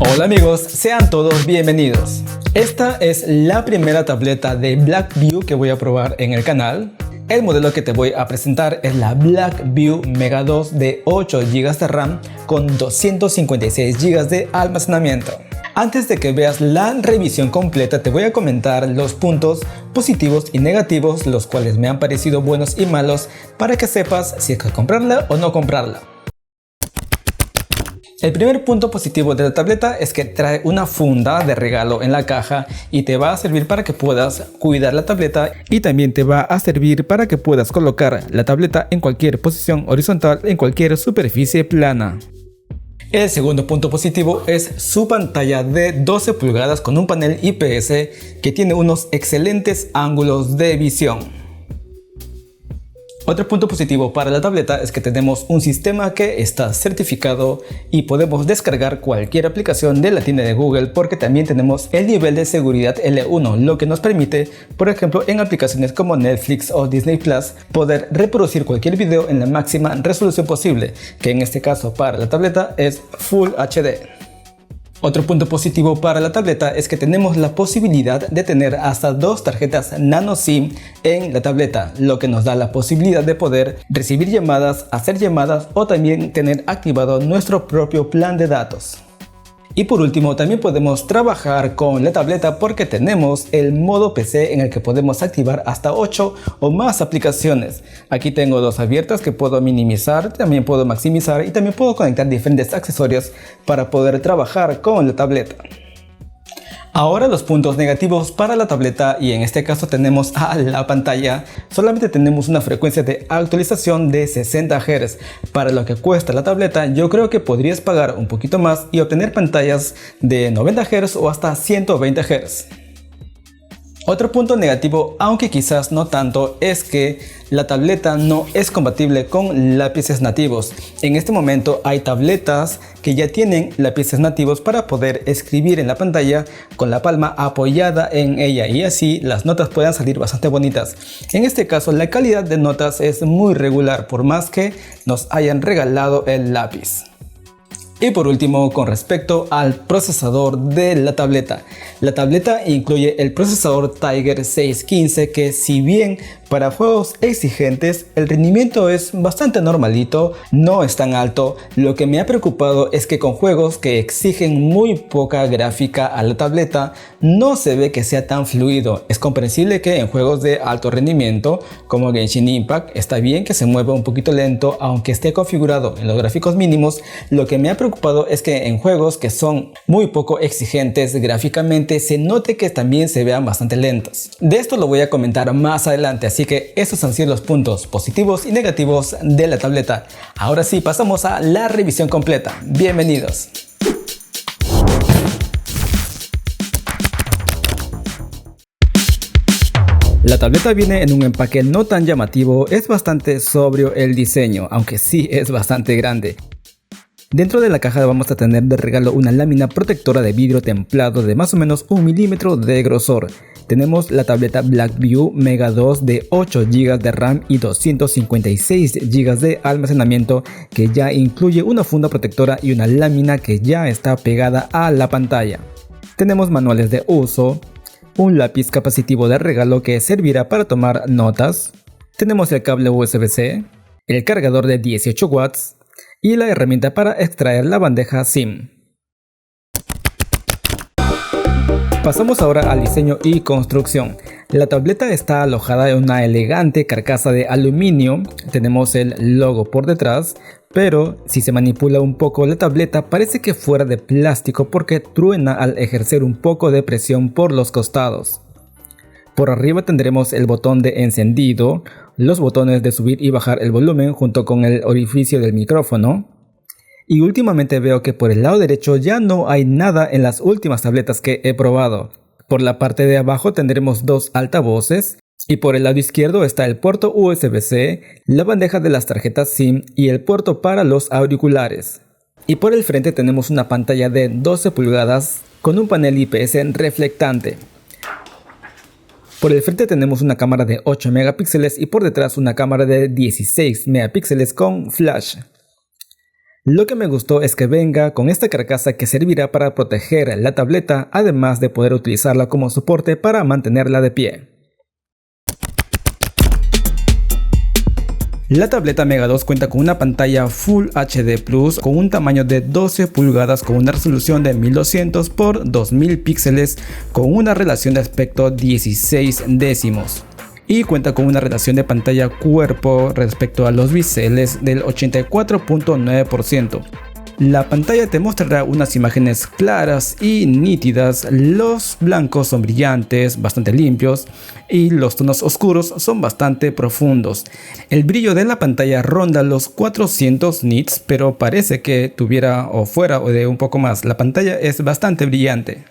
Hola amigos, sean todos bienvenidos. Esta es la primera tableta de Blackview que voy a probar en el canal. El modelo que te voy a presentar es la Blackview Mega 2 de 8 GB de RAM con 256 GB de almacenamiento. Antes de que veas la revisión completa, te voy a comentar los puntos positivos y negativos, los cuales me han parecido buenos y malos, para que sepas si es que comprarla o no comprarla. El primer punto positivo de la tableta es que trae una funda de regalo en la caja y te va a servir para que puedas cuidar la tableta, y también te va a servir para que puedas colocar la tableta en cualquier posición horizontal, en cualquier superficie plana. El segundo punto positivo es su pantalla de 12 pulgadas con un panel IPS que tiene unos excelentes ángulos de visión. Otro punto positivo para la tableta es que tenemos un sistema que está certificado y podemos descargar cualquier aplicación de la tienda de Google, porque también tenemos el nivel de seguridad L1, lo que nos permite, por ejemplo, en aplicaciones como Netflix o Disney Plus, poder reproducir cualquier video en la máxima resolución posible, que en este caso para la tableta es Full HD. Otro punto positivo para la tableta es que tenemos la posibilidad de tener hasta 2 tarjetas nano SIM en la tableta, lo que nos da la posibilidad de poder recibir llamadas, hacer llamadas o también tener activado nuestro propio plan de datos. Y por último, también podemos trabajar con la tableta porque tenemos el modo PC en el que podemos activar hasta 8 o más aplicaciones. Aquí tengo 2 abiertas que puedo minimizar, también puedo maximizar y también puedo conectar diferentes accesorios para poder trabajar con la tableta. Ahora los puntos negativos para la tableta, y en este caso tenemos a la pantalla. Solamente tenemos una frecuencia de actualización de 60 Hz. Para lo que cuesta la tableta, yo creo que podrías pagar un poquito más y obtener pantallas de 90 Hz o hasta 120 Hz. Otro punto negativo, aunque quizás no tanto, es que la tableta no es compatible con lápices nativos. En este momento hay tabletas que ya tienen lápices nativos para poder escribir en la pantalla con la palma apoyada en ella, y así las notas puedan salir bastante bonitas. En este caso la calidad de notas es muy regular, por más que nos hayan regalado el lápiz. Y por último, con respecto al procesador de la tableta incluye el procesador Tiger 615, que si bien para juegos exigentes el rendimiento es bastante normalito, no es tan alto. Lo que me ha preocupado es que con juegos que exigen muy poca gráfica a la tableta no se ve que sea tan fluido. Es comprensible que en juegos de alto rendimiento como Genshin Impact está bien que se mueva un poquito lento, aunque esté configurado en los gráficos mínimos. Lo que me ha preocupado es que en juegos que son muy poco exigentes gráficamente se note que también se vean bastante lentos. De esto lo voy a comentar más adelante, así que estos han sido los puntos positivos y negativos de la tableta. Ahora sí, pasamos a la revisión completa. Bienvenidos. La tableta viene en un empaque no tan llamativo, es bastante sobrio el diseño, aunque sí es bastante grande. Dentro de la caja vamos a tener de regalo una lámina protectora de vidrio templado de más o menos 1 milímetro de grosor. Tenemos la tableta Blackview Mega 2 de 8 GB de RAM y 256 GB de almacenamiento, que ya incluye una funda protectora y una lámina que ya está pegada a la pantalla. Tenemos manuales de uso, un lápiz capacitivo de regalo que servirá para tomar notas. Tenemos el cable USB-C, el cargador de 18 watts y la herramienta para extraer la bandeja SIM. Pasamos ahora al diseño y construcción. La tableta está alojada en una elegante carcasa de aluminio. Tenemos el logo por detrás, pero si se manipula un poco la tableta parece que fuera de plástico porque truena al ejercer un poco de presión por los costados. Por arriba tendremos el botón de encendido, los botones de subir y bajar el volumen junto con el orificio del micrófono. Y últimamente veo que por el lado derecho ya no hay nada en las últimas tabletas que he probado. Por la parte de abajo tendremos 2 altavoces y por el lado izquierdo está el puerto USB-C, la bandeja de las tarjetas SIM y el puerto para los auriculares. Y por el frente tenemos una pantalla de 12 pulgadas con un panel IPS reflectante. Por el frente tenemos una cámara de 8 megapíxeles y por detrás una cámara de 16 megapíxeles con flash. Lo que me gustó es que venga con esta carcasa que servirá para proteger la tableta, además de poder utilizarla como soporte para mantenerla de pie. La tableta Mega 2 cuenta con una pantalla Full HD Plus con un tamaño de 12 pulgadas con una resolución de 1200 x 2000 píxeles con una relación de aspecto 16 décimos. Y cuenta con una relación de pantalla cuerpo respecto a los biseles del 84.9%. La pantalla te mostrará unas imágenes claras y nítidas, los blancos son brillantes, bastante limpios y los tonos oscuros son bastante profundos. El brillo de la pantalla ronda los 400 nits, pero parece que tuviera o fuera o de un poco más. La pantalla es bastante brillante.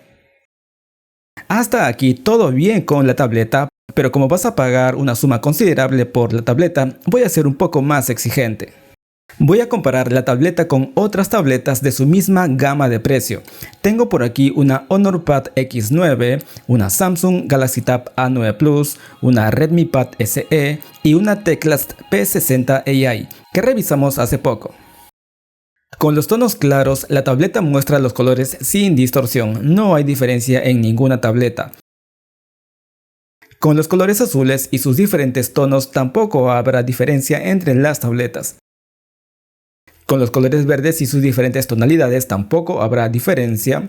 Hasta aquí todo bien con la tableta, pero como vas a pagar una suma considerable por la tableta, voy a ser un poco más exigente. Voy a comparar la tableta con otras tabletas de su misma gama de precio. Tengo por aquí una Honor Pad X9, una Samsung Galaxy Tab A9 Plus, una Redmi Pad SE y una Teclast P60 AI, que revisamos hace poco. Con los tonos claros, la tableta muestra los colores sin distorsión, no hay diferencia en ninguna tableta. Con los colores azules y sus diferentes tonos tampoco habrá diferencia entre las tabletas. Con los colores verdes y sus diferentes tonalidades tampoco habrá diferencia.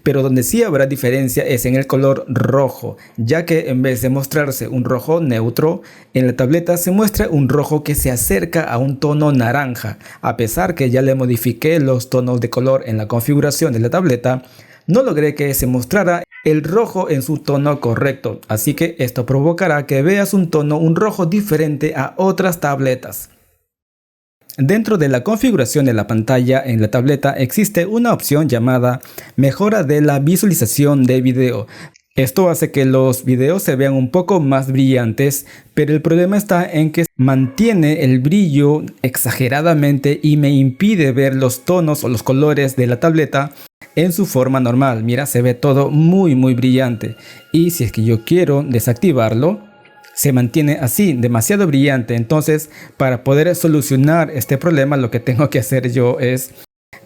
Pero donde sí habrá diferencia es en el color rojo, ya que en vez de mostrarse un rojo neutro, en la tableta se muestra un rojo que se acerca a un tono naranja. A pesar que ya le modifiqué los tonos de color en la configuración de la tableta, no logré que se mostrara el rojo en su tono correcto, así que esto provocará que veas un rojo diferente a otras tabletas. Dentro de la configuración de la pantalla en la tableta existe una opción llamada mejora de la visualización de video. Esto hace que los videos se vean un poco más brillantes, pero el problema está en que mantiene el brillo exageradamente y me impide ver los tonos o los colores de la tableta en su forma normal. Mira, se ve todo muy brillante, y si es que yo quiero desactivarlo, se mantiene así, demasiado brillante. Entonces, para poder solucionar este problema, lo que tengo que hacer yo es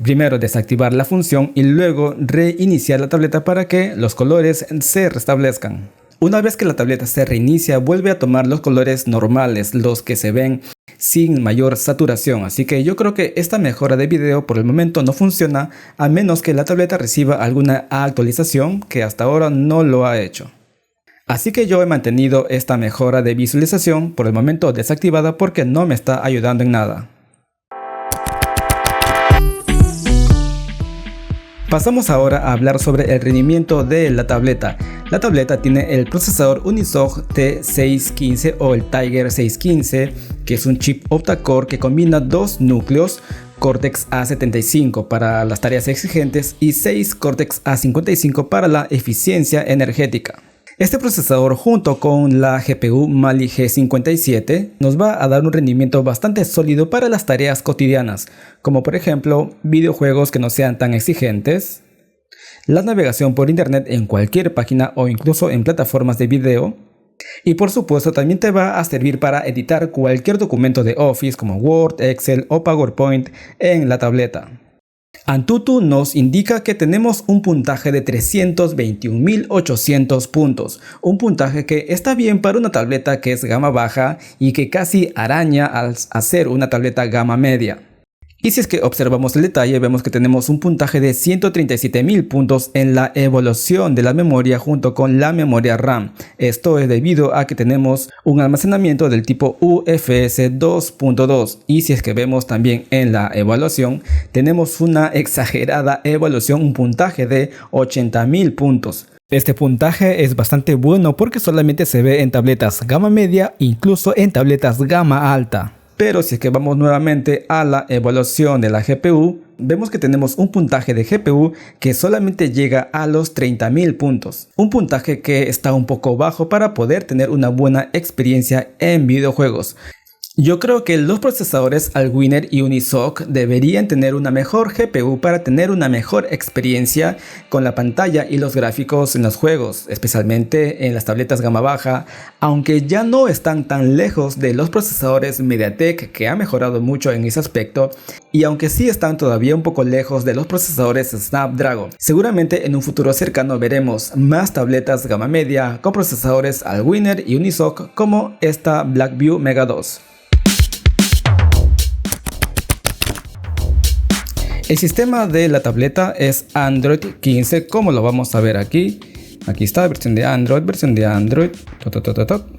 primero desactivar la función y luego reiniciar la tableta para que los colores se restablezcan. Una vez que la tableta se reinicia, vuelve a tomar los colores normales, los que se ven sin mayor saturación. Así que yo creo que esta mejora de video por el momento no funciona, a menos que la tableta reciba alguna actualización, que hasta ahora no lo ha hecho. Así que yo he mantenido esta mejora de visualización por el momento desactivada porque no me está ayudando en nada. Pasamos ahora a hablar sobre el rendimiento de la tableta. La tableta tiene el procesador Unisoc T615 o el Tiger 615, que es un chip octa-core que combina dos núcleos, Cortex A75 para las tareas exigentes y 6 Cortex A55 para la eficiencia energética. Este procesador, junto con la GPU Mali G57, nos va a dar un rendimiento bastante sólido para las tareas cotidianas, como por ejemplo videojuegos que no sean tan exigentes, la navegación por internet en cualquier página o incluso en plataformas de video, y por supuesto también te va a servir para editar cualquier documento de Office como Word, Excel o PowerPoint en la tableta. Antutu nos indica que tenemos un puntaje de 321.800 puntos, un puntaje que está bien para una tableta que es gama baja y que casi araña al hacer una tableta gama media. Y si es que observamos el detalle, vemos que tenemos un puntaje de 137.000 puntos en la evolución de la memoria junto con la memoria RAM. Esto es debido a que tenemos un almacenamiento del tipo UFS 2.2, y si es que vemos también en la evaluación, tenemos una exagerada evaluación, un puntaje de 80.000 puntos. Este puntaje es bastante bueno porque solamente se ve en tabletas gama media, incluso en tabletas gama alta. Pero si es que vamos nuevamente a la evaluación de la GPU, vemos que tenemos un puntaje de GPU que solamente llega a los 30.000 puntos. Un puntaje que está un poco bajo para poder tener una buena experiencia en videojuegos. Yo creo que los procesadores Allwinner y Unisoc deberían tener una mejor GPU para tener una mejor experiencia con la pantalla y los gráficos en los juegos, especialmente en las tabletas gama baja, aunque ya no están tan lejos de los procesadores MediaTek, que ha mejorado mucho en ese aspecto, y aunque sí están todavía un poco lejos de los procesadores Snapdragon. Seguramente en un futuro cercano veremos más tabletas gama media con procesadores Allwinner y Unisoc como esta Blackview Mega 2. El sistema de la tableta es Android 15, como lo vamos a ver aquí. Aquí está, versión de Android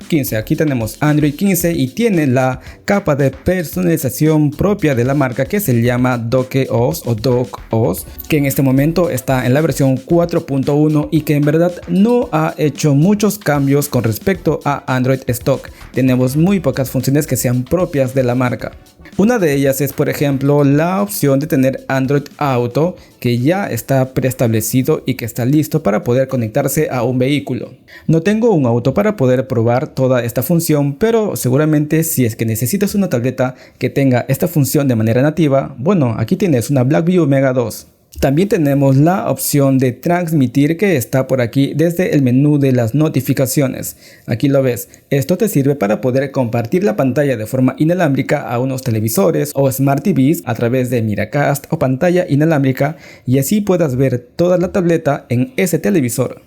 15. Aquí tenemos Android 15 y tiene la capa de personalización propia de la marca que se llama DocOS o DocOS, que en este momento está en la versión 4.1 y que en verdad no ha hecho muchos cambios con respecto a Android Stock. Tenemos muy pocas funciones que sean propias de la marca. Una de ellas es, por ejemplo, la opción de tener Android Auto, que ya está preestablecido y que está listo para poder conectarse a un vehículo. No tengo un auto para poder probar toda esta función, pero seguramente si es que necesitas una tableta que tenga esta función de manera nativa, bueno, aquí tienes una Blackview Mega 2. También tenemos la opción de transmitir, que está por aquí desde el menú de las notificaciones. Aquí lo ves. Esto te sirve para poder compartir la pantalla de forma inalámbrica a unos televisores o Smart TVs a través de Miracast o pantalla inalámbrica, y así puedas ver toda la tableta en ese televisor.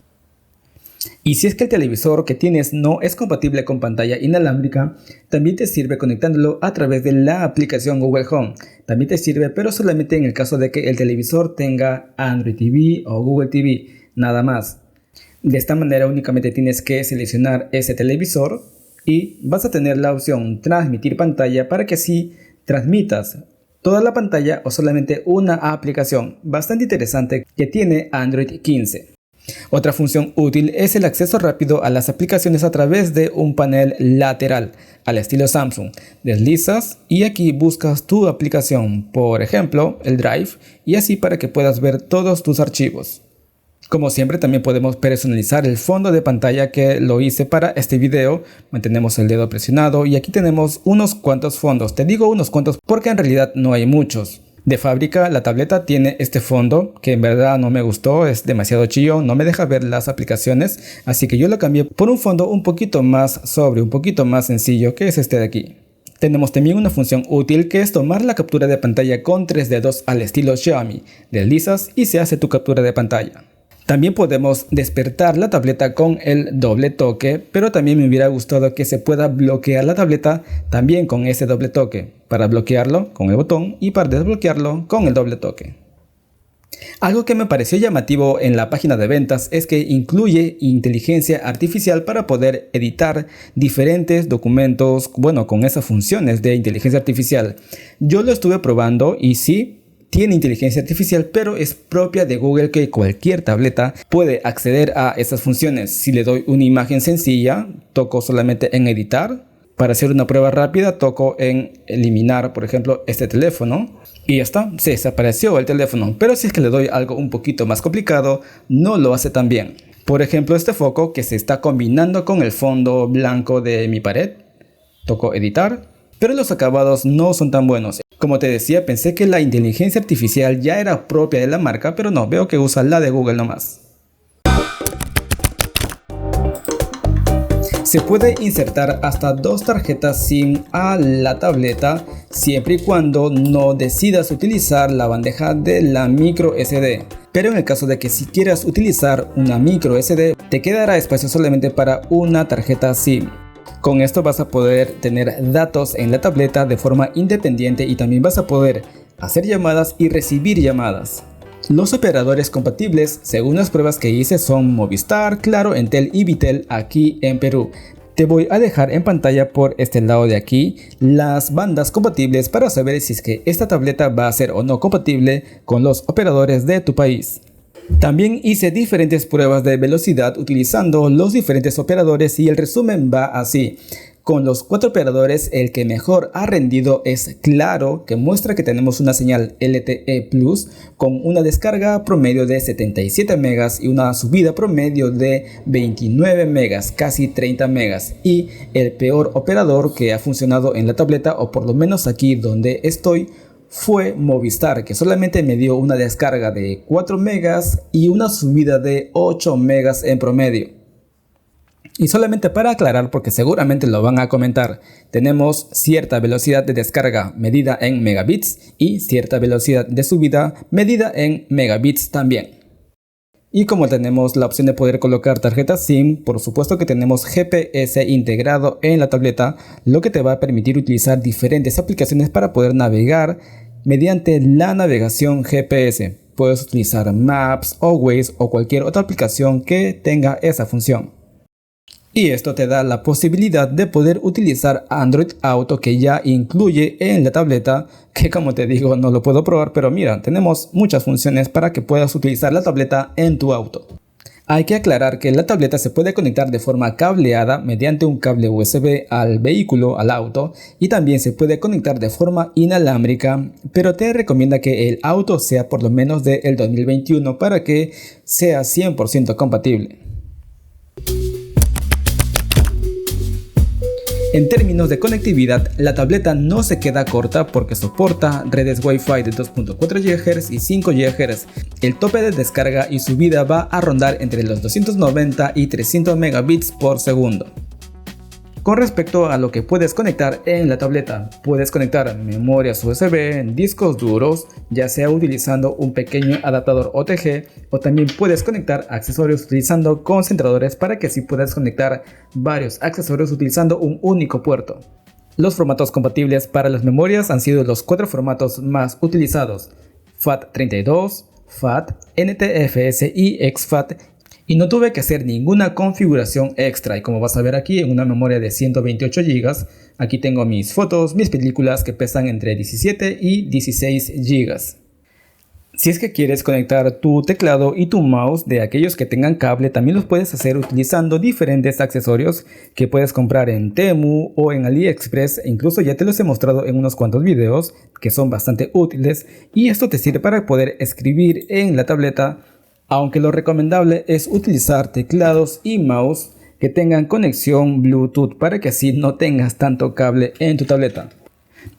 Y si es que el televisor que tienes no es compatible con pantalla inalámbrica, también te sirve conectándolo a través de la aplicación Google Home. También te sirve, pero solamente en el caso de que el televisor tenga Android TV o Google TV, nada más. De esta manera únicamente tienes que seleccionar ese televisor y vas a tener la opción transmitir pantalla para que así transmitas toda la pantalla o solamente una aplicación. Bastante interesante que tiene Android 15. Otra función útil es el acceso rápido a las aplicaciones a través de un panel lateral, al estilo Samsung. Deslizas y aquí buscas tu aplicación, por ejemplo el Drive, y así para que puedas ver todos tus archivos. Como siempre, también podemos personalizar el fondo de pantalla, que lo hice para este video. Mantenemos el dedo presionado y aquí tenemos unos cuantos fondos. Te digo unos cuantos porque en realidad no hay muchos. De fábrica la tableta tiene este fondo que en verdad no me gustó, es demasiado chillo, no me deja ver las aplicaciones, así que yo lo cambié por un fondo un poquito más sobrio, un poquito más sencillo, que es este de aquí. Tenemos también una función útil, que es tomar la captura de pantalla con 3 dedos al estilo Xiaomi. Deslizas y se hace tu captura de pantalla. También podemos despertar la tableta con el doble toque, pero también me hubiera gustado que se pueda bloquear la tableta también con ese doble toque, para bloquearlo con el botón y para desbloquearlo con el doble toque. Algo que me pareció llamativo en la página de ventas es que incluye inteligencia artificial para poder editar diferentes documentos, bueno, con esas funciones de inteligencia artificial. Yo lo estuve probando y sí, tiene inteligencia artificial, pero es propia de Google, que cualquier tableta puede acceder a esas funciones. Si le doy una imagen sencilla, toco solamente en editar. Para hacer una prueba rápida, toco en eliminar, por ejemplo, este teléfono. Y ya está, se desapareció el teléfono. Pero si es que le doy algo un poquito más complicado, no lo hace tan bien. Por ejemplo, este foco que se está combinando con el fondo blanco de mi pared. Toco editar, pero los acabados no son tan buenos. Como te decía, pensé que la inteligencia artificial ya era propia de la marca, pero no, veo que usa la de Google nomás. Se puede insertar hasta 2 tarjetas SIM a la tableta, siempre y cuando no decidas utilizar la bandeja de la micro SD. Pero en el caso de que si quieras utilizar una micro SD, te quedará espacio solamente para una tarjeta SIM. Con esto vas a poder tener datos en la tableta de forma independiente y también vas a poder hacer llamadas y recibir llamadas. Los operadores compatibles, según las pruebas que hice, son Movistar, Claro, Entel y Vitel aquí en Perú. Te voy a dejar en pantalla por este lado de aquí las bandas compatibles para saber si es que esta tableta va a ser o no compatible con los operadores de tu país. También hice diferentes pruebas de velocidad utilizando los diferentes operadores y el resumen va así. Con los 4 operadores, el que mejor ha rendido es Claro, que muestra que tenemos una señal LTE Plus con una descarga promedio de 77 megas y una subida promedio de 29 megas, casi 30 megas. Y el peor operador que ha funcionado en la tableta, o por lo menos aquí donde estoy, fue Movistar, que solamente me dio una descarga de 4 megas y una subida de 8 megas en promedio. Y solamente para aclarar, porque seguramente lo van a comentar, tenemos cierta velocidad de descarga medida en megabits y cierta velocidad de subida medida en megabits también. Y como tenemos la opción de poder colocar tarjeta SIM, por supuesto que tenemos GPS integrado en la tableta, lo que te va a permitir utilizar diferentes aplicaciones para poder navegar mediante la navegación GPS. Puedes utilizar Maps o Waze o cualquier otra aplicación que tenga esa función. Y esto te da la posibilidad de poder utilizar Android Auto, que ya incluye en la tableta, que como te digo no lo puedo probar, pero mira, tenemos muchas funciones para que puedas utilizar la tableta en tu auto. Hay que aclarar que la tableta se puede conectar de forma cableada mediante un cable USB al vehículo, al auto, y también se puede conectar de forma inalámbrica, pero te recomienda que el auto sea por lo menos del 2021 para que sea 100% compatible. En términos de conectividad, la tableta no se queda corta porque soporta redes Wi-Fi de 2.4 GHz y 5 GHz. El tope de descarga y subida va a rondar entre los 290 y 300 megabits por segundo. Con respecto a lo que puedes conectar en la tableta, puedes conectar memorias USB, discos duros, ya sea utilizando un pequeño adaptador OTG, o también puedes conectar accesorios utilizando concentradores para que así puedas conectar varios accesorios utilizando un único puerto. Los formatos compatibles para las memorias han sido los 4 formatos más utilizados: FAT32, FAT, NTFS y exFAT. Y no tuve que hacer ninguna configuración extra, y como vas a ver aquí en una memoria de 128 GB, aquí tengo mis fotos, mis películas que pesan entre 17 y 16 GB. Si es que quieres conectar tu teclado y tu mouse de aquellos que tengan cable, también los puedes hacer utilizando diferentes accesorios que puedes comprar en Temu o en AliExpress. Incluso ya te los he mostrado en unos cuantos videos que son bastante útiles, y esto te sirve para poder escribir en la tableta, aunque lo recomendable es utilizar teclados y mouse que tengan conexión Bluetooth para que así no tengas tanto cable en tu tableta.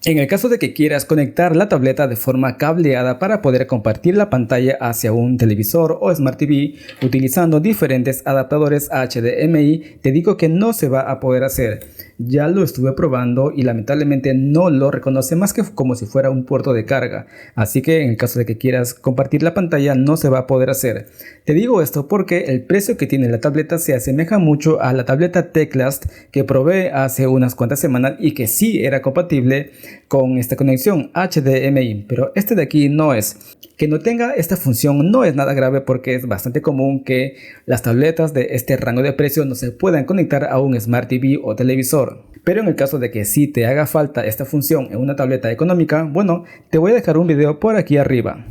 En el caso de que quieras conectar la tableta de forma cableada para poder compartir la pantalla hacia un televisor o Smart TV utilizando diferentes adaptadores HDMI, te digo que no se va a poder hacer. Ya lo estuve probando y lamentablemente no lo reconoce más que como si fuera un puerto de carga. Así que en el caso de que quieras compartir la pantalla no se va a poder hacer. Te digo esto porque el precio que tiene la tableta se asemeja mucho a la tableta Teclast que probé hace unas cuantas semanas y que sí era compatible con esta conexión HDMI, pero este de aquí no es. Que no tenga esta función no es nada grave porque es bastante común que las tabletas de este rango de precio no se puedan conectar a un Smart TV o televisor. Pero en el caso de que sí te haga falta esta función en una tableta económica, bueno, te voy a dejar un video por aquí arriba.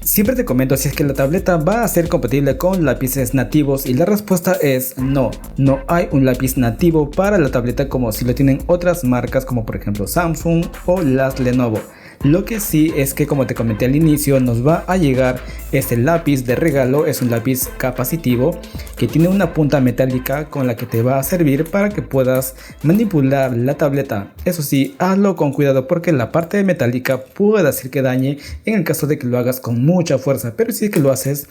Siempre te comento si es que la tableta va a ser compatible con lápices nativos, y la respuesta es no. No hay un lápiz nativo para la tableta como si lo tienen otras marcas como por ejemplo Samsung o las Lenovo. Lo que sí es que, como te comenté al inicio, nos va a llegar este lápiz de regalo. Es un lápiz capacitivo que tiene una punta metálica con la que te va a servir para que puedas manipular la tableta. Eso sí, hazlo con cuidado porque la parte metálica puede hacer que dañe en el caso de que lo hagas con mucha fuerza, pero si es que lo haces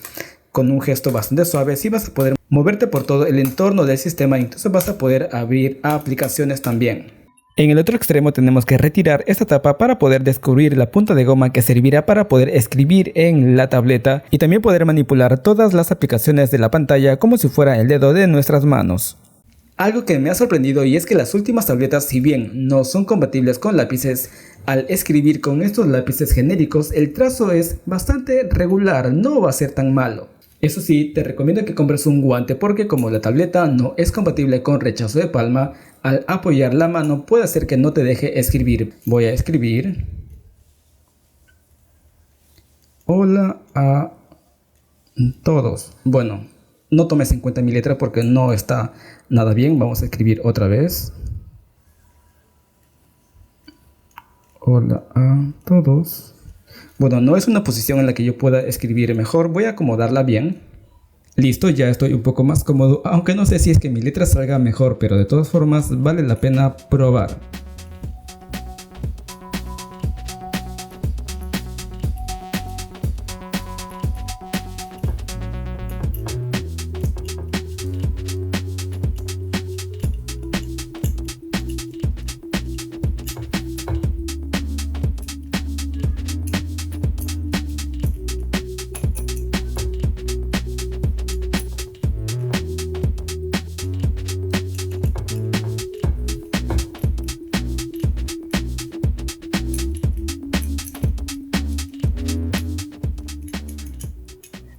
con un gesto bastante suave, sí vas a poder moverte por todo el entorno del sistema, incluso vas a poder abrir aplicaciones también. En el otro extremo tenemos que retirar esta tapa para poder descubrir la punta de goma que servirá para poder escribir en la tableta y también poder manipular todas las aplicaciones de la pantalla como si fuera el dedo de nuestras manos. Algo que me ha sorprendido y es que las últimas tabletas, si bien no son compatibles con lápices, al escribir con estos lápices genéricos el trazo es bastante regular, no va a ser tan malo. Eso sí, te recomiendo que compres un guante porque como la tableta no es compatible con rechazo de palma, al apoyar la mano puede hacer que no te deje escribir. Voy a escribir: hola a todos. Bueno, no tomes en cuenta mi letra porque no está nada bien. Vamos a escribir otra vez. Hola a todos. Bueno, no es una posición en la que yo pueda escribir mejor. Voy a acomodarla bien. Listo, ya estoy un poco más cómodo, aunque no sé si es que mi letra salga mejor, pero de todas formas vale la pena probar.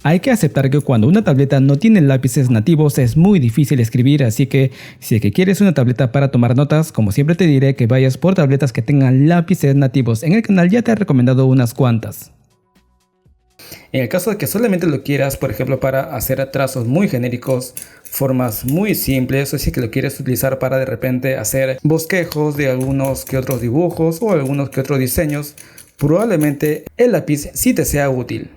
Hay que aceptar que cuando una tableta no tiene lápices nativos es muy difícil escribir, así que si es que quieres una tableta para tomar notas, como siempre te diré que vayas por tabletas que tengan lápices nativos. En el canal ya te he recomendado unas cuantas. En el caso de que solamente lo quieras, por ejemplo, para hacer trazos muy genéricos, formas muy simples, o si es que lo quieres utilizar para de repente hacer bosquejos de algunos que otros dibujos o algunos que otros diseños, probablemente el lápiz sí te sea útil.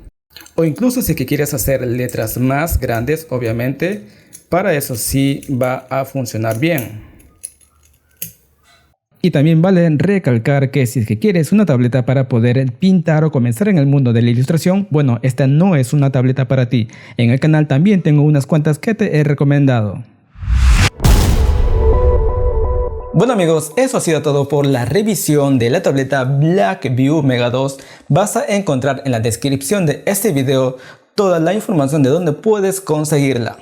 O incluso si es que quieres hacer letras más grandes, obviamente, para eso sí va a funcionar bien. Y también vale recalcar que si es que quieres una tableta para poder pintar o comenzar en el mundo de la ilustración, bueno, esta no es una tableta para ti. En el canal también tengo unas cuantas que te he recomendado. Bueno amigos, eso ha sido todo por la revisión de la tableta Blackview Mega 2. Vas a encontrar en la descripción de este video toda la información de dónde puedes conseguirla.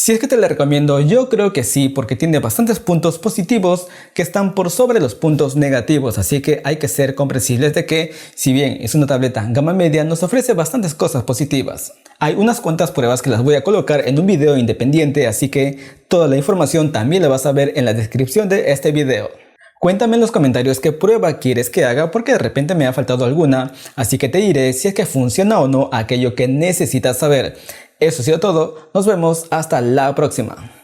Si es que te la recomiendo, yo creo que sí, porque tiene bastantes puntos positivos que están por sobre los puntos negativos, así que hay que ser comprensibles de que, si bien es una tableta gama media, nos ofrece bastantes cosas positivas. Hay unas cuantas pruebas que las voy a colocar en un video independiente, así que toda la información también la vas a ver en la descripción de este video. Cuéntame en los comentarios qué prueba quieres que haga, porque de repente me ha faltado alguna, así que te diré si es que funciona o no aquello que necesitas saber. Eso ha sido todo, nos vemos hasta la próxima.